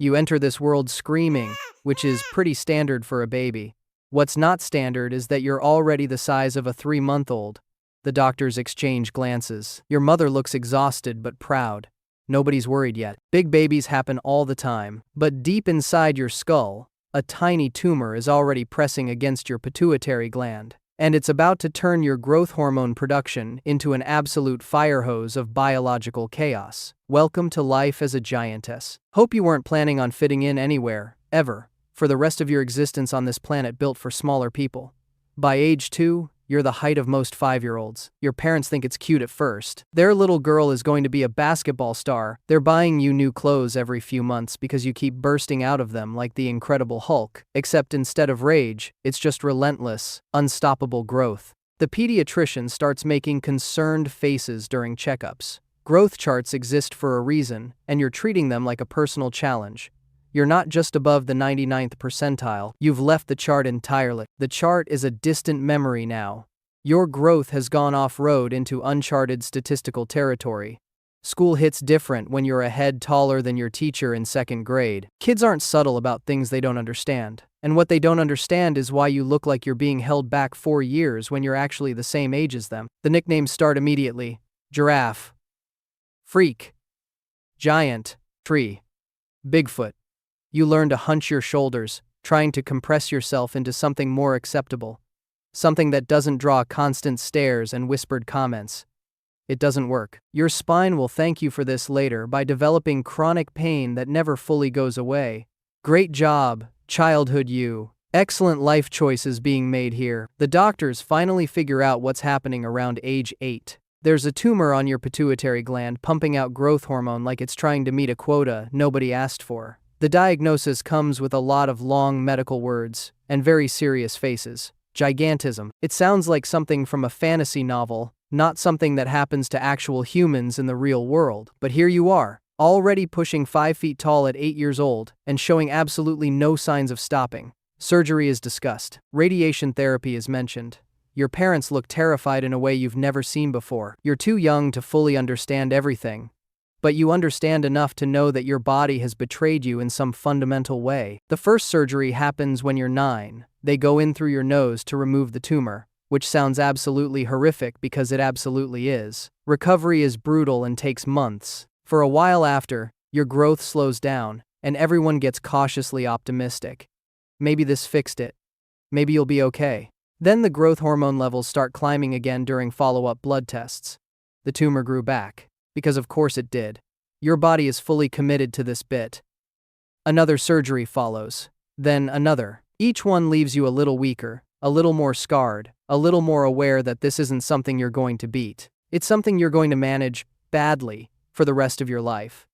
You enter this world screaming, which is pretty standard for a baby. What's not standard is that you're already the size of a 3-month-old. The doctors exchange glances. Your mother looks exhausted but proud. Nobody's worried yet. Big babies happen all the time, but deep inside your skull, a tiny tumor is already pressing against your pituitary gland, and it's about to turn your growth hormone production into an absolute fire hose of biological chaos. Welcome to life as a giantess. Hope you weren't planning on fitting in anywhere, ever, for the rest of your existence on this planet built for smaller people. By age 2, you're the height of most 5-year-olds. Your parents think it's cute at first. Their little girl is going to be a basketball star. They're buying you new clothes every few months because you keep bursting out of them like the Incredible Hulk. Except instead of rage, it's just relentless, unstoppable growth. The pediatrician starts making concerned faces during checkups. Growth charts exist for a reason, and you're treating them like a personal challenge. You're not just above the 99th percentile, you've left the chart entirely. The chart is a distant memory now. Your growth has gone off-road into uncharted statistical territory. School hits different when you're a head taller than your teacher in 2nd grade. Kids aren't subtle about things they don't understand. And what they don't understand is why you look like you're being held back 4 years when you're actually the same age as them. The nicknames start immediately. Giraffe, freak, giant, tree, Bigfoot. You learn to hunch your shoulders, trying to compress yourself into something more acceptable. Something that doesn't draw constant stares and whispered comments. It doesn't work. Your spine will thank you for this later by developing chronic pain that never fully goes away. Great job, childhood you. Excellent life choices being made here. The doctors finally figure out what's happening around age 8. There's a tumor on your pituitary gland pumping out growth hormone like it's trying to meet a quota nobody asked for. The diagnosis comes with a lot of long medical words and very serious faces. Gigantism. It sounds like something from a fantasy novel, not something that happens to actual humans in the real world. But here you are, already pushing 5 feet tall at 8 years old and showing absolutely no signs of stopping. Surgery is discussed. Radiation therapy is mentioned. Your parents look terrified in a way you've never seen before. You're too young to fully understand everything, but you understand enough to know that your body has betrayed you in some fundamental way. The first surgery happens when you're 9. They go in through your nose to remove the tumor, which sounds absolutely horrific because it absolutely is. Recovery is brutal and takes months. For a while after, your growth slows down, and everyone gets cautiously optimistic. Maybe this fixed it. Maybe you'll be okay. Then the growth hormone levels start climbing again during follow-up blood tests. The tumor grew back. Because of course it did. Your body is fully committed to this bit. Another surgery follows. Then another. Each one leaves you a little weaker, a little more scarred, a little more aware that this isn't something you're going to beat. It's something you're going to manage, badly, for the rest of your life.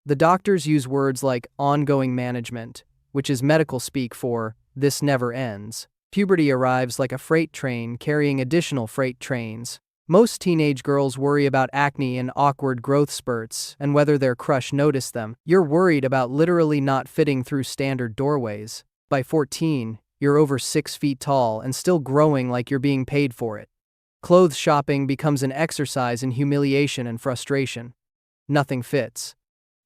The doctors use words like ongoing management, which is medical speak for this never ends. Puberty arrives like a freight train carrying additional freight trains. Most teenage girls worry about acne and awkward growth spurts and whether their crush noticed them. You're worried about literally not fitting through standard doorways. By 14, you're over 6 feet tall and still growing like you're being paid for it. Clothes shopping becomes an exercise in humiliation and frustration. Nothing fits.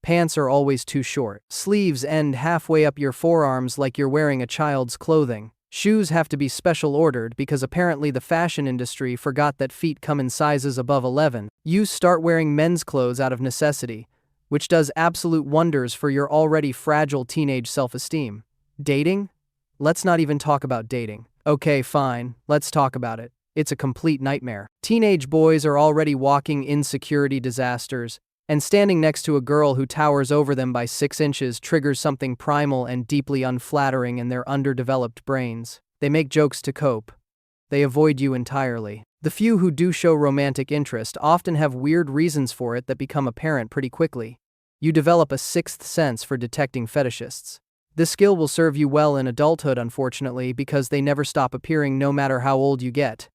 Pants are always too short. Sleeves end halfway up your forearms like you're wearing a child's clothing. Shoes have to be special ordered because apparently the fashion industry forgot that feet come in sizes above 11. You start wearing men's clothes out of necessity, which does absolute wonders for your already fragile teenage self-esteem. Dating? Let's not even talk about dating. Okay, fine, let's talk about it. It's a complete nightmare. Teenage boys are already walking insecurity disasters, and standing next to a girl who towers over them by 6 inches triggers something primal and deeply unflattering in their underdeveloped brains. They make jokes to cope. They avoid you entirely. The few who do show romantic interest often have weird reasons for it that become apparent pretty quickly. You develop a 6th sense for detecting fetishists. This skill will serve you well in adulthood, unfortunately, because they never stop appearing no matter how old you get.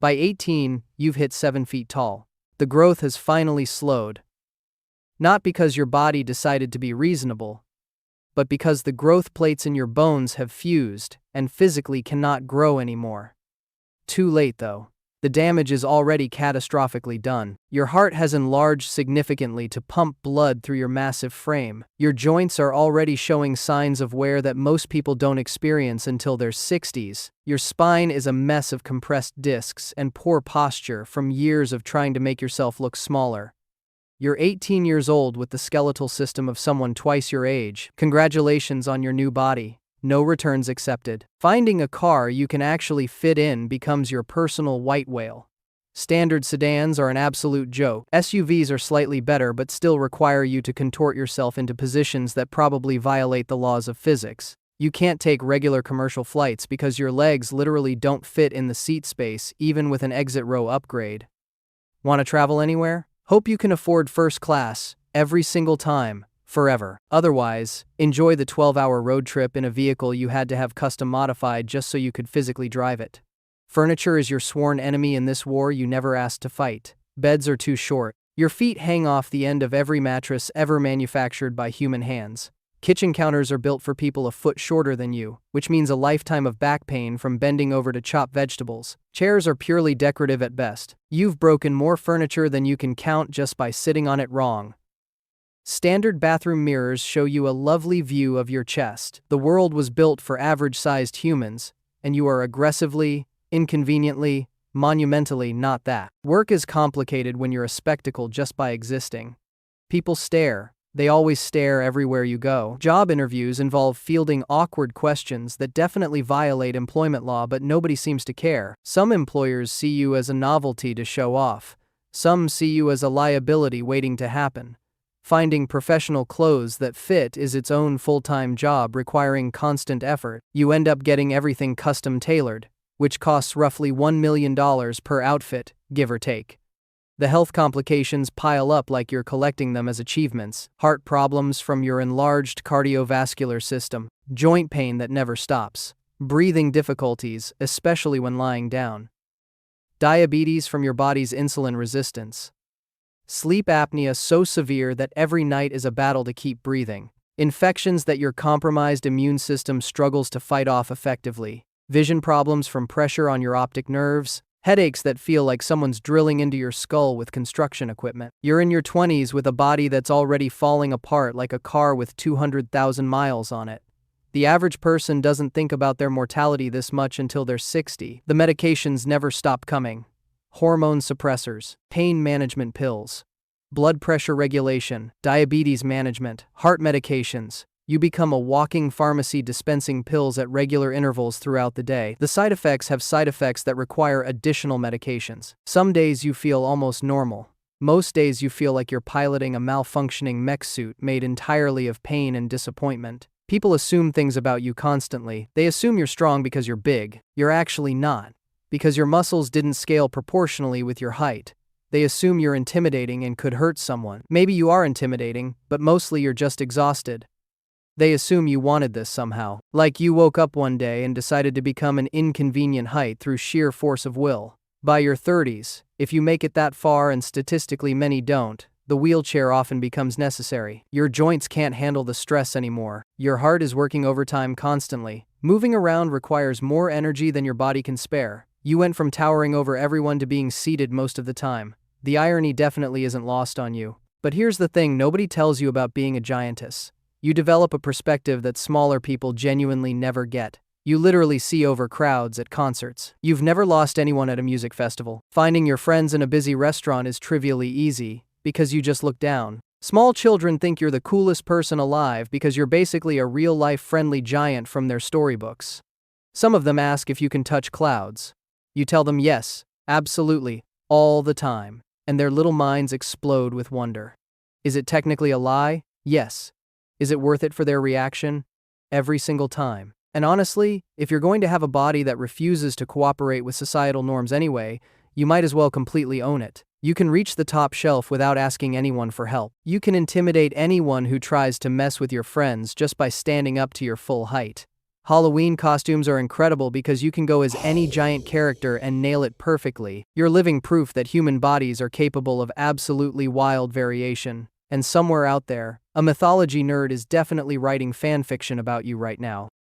By 18, you've hit 7 feet tall. The growth has finally slowed. Not because your body decided to be reasonable, but because the growth plates in your bones have fused and physically cannot grow anymore. Too late though. the damage is already catastrophically done. Your heart has enlarged significantly to pump blood through your massive frame. Your joints are already showing signs of wear that most people don't experience until their 60s. Your spine is a mess of compressed discs and poor posture from years of trying to make yourself look smaller. You're 18 years old with the skeletal system of someone twice your age. Congratulations on your new body. No returns accepted. Finding a car you can actually fit in becomes your personal white whale. Standard sedans are an absolute joke. SUVs are slightly better but still require you to contort yourself into positions that probably violate the laws of physics. You can't take regular commercial flights because your legs literally don't fit in the seat space even with an exit row upgrade. Want to travel anywhere? Hope you can afford first class, every single time. Forever. Otherwise, enjoy the 12-hour road trip in a vehicle you had to have custom modified just so you could physically drive it. Furniture is your sworn enemy in this war you never asked to fight. Beds are too short. Your feet hang off the end of every mattress ever manufactured by human hands. Kitchen counters are built for people a foot shorter than you, which means a lifetime of back pain from bending over to chop vegetables. Chairs are purely decorative at best. You've broken more furniture than you can count just by sitting on it wrong. Standard bathroom mirrors show you a lovely view of your chest. The world was built for average-sized humans, and you are aggressively, inconveniently, monumentally not that. Work is complicated when you're a spectacle just by existing. People stare. They always stare everywhere you go. Job interviews involve fielding awkward questions that definitely violate employment law, but nobody seems to care. Some employers see you as a novelty to show off. Some see you as a liability waiting to happen. Finding professional clothes that fit is its own full-time job requiring constant effort. You end up getting everything custom-tailored, which costs roughly $1 million per outfit, give or take. The health complications pile up like you're collecting them as achievements. Heart problems from your enlarged cardiovascular system, joint pain that never stops, breathing difficulties, especially when lying down, diabetes from your body's insulin resistance, sleep apnea so severe that every night is a battle to keep breathing, infections that your compromised immune system struggles to fight off effectively, vision problems from pressure on your optic nerves, headaches that feel like someone's drilling into your skull with construction equipment. You're in your 20s with a body that's already falling apart like a car with 200,000 miles on it. The average person doesn't think about their mortality this much until they're 60. The medications never stop coming. Hormone suppressors, pain management pills, blood pressure regulation, diabetes management, heart medications. You become a walking pharmacy dispensing pills at regular intervals throughout the day. The side effects have side effects that require additional medications. Some days you feel almost normal. Most days you feel like you're piloting a malfunctioning mech suit made entirely of pain and disappointment. People assume things about you constantly. They assume you're strong because you're big. You're actually not. Because your muscles didn't scale proportionally with your height. They assume you're intimidating and could hurt someone. Maybe you are intimidating, but mostly you're just exhausted. They assume you wanted this somehow. Like you woke up one day and decided to become an inconvenient height through sheer force of will. By your 30s, if you make it that far, and statistically many don't, the wheelchair often becomes necessary. Your joints can't handle the stress anymore. Your heart is working overtime constantly. Moving around requires more energy than your body can spare. You went from towering over everyone to being seated most of the time. The irony definitely isn't lost on you. But here's the thing nobody tells you about being a giantess. You develop a perspective that smaller people genuinely never get. You literally see over crowds at concerts. You've never lost anyone at a music festival. Finding your friends in a busy restaurant is trivially easy, because you just look down. Small children think you're the coolest person alive because you're basically a real-life friendly giant from their storybooks. Some of them ask if you can touch clouds. You tell them yes, absolutely, all the time, and their little minds explode with wonder. Is it technically a lie? Yes. Is it worth it for their reaction? Every single time. And honestly, if you're going to have a body that refuses to cooperate with societal norms anyway, you might as well completely own it. You can reach the top shelf without asking anyone for help. You can intimidate anyone who tries to mess with your friends just by standing up to your full height. Halloween costumes are incredible because you can go as any giant character and nail it perfectly. You're living proof that human bodies are capable of absolutely wild variation. And somewhere out there, a mythology nerd is definitely writing fan fiction about you right now.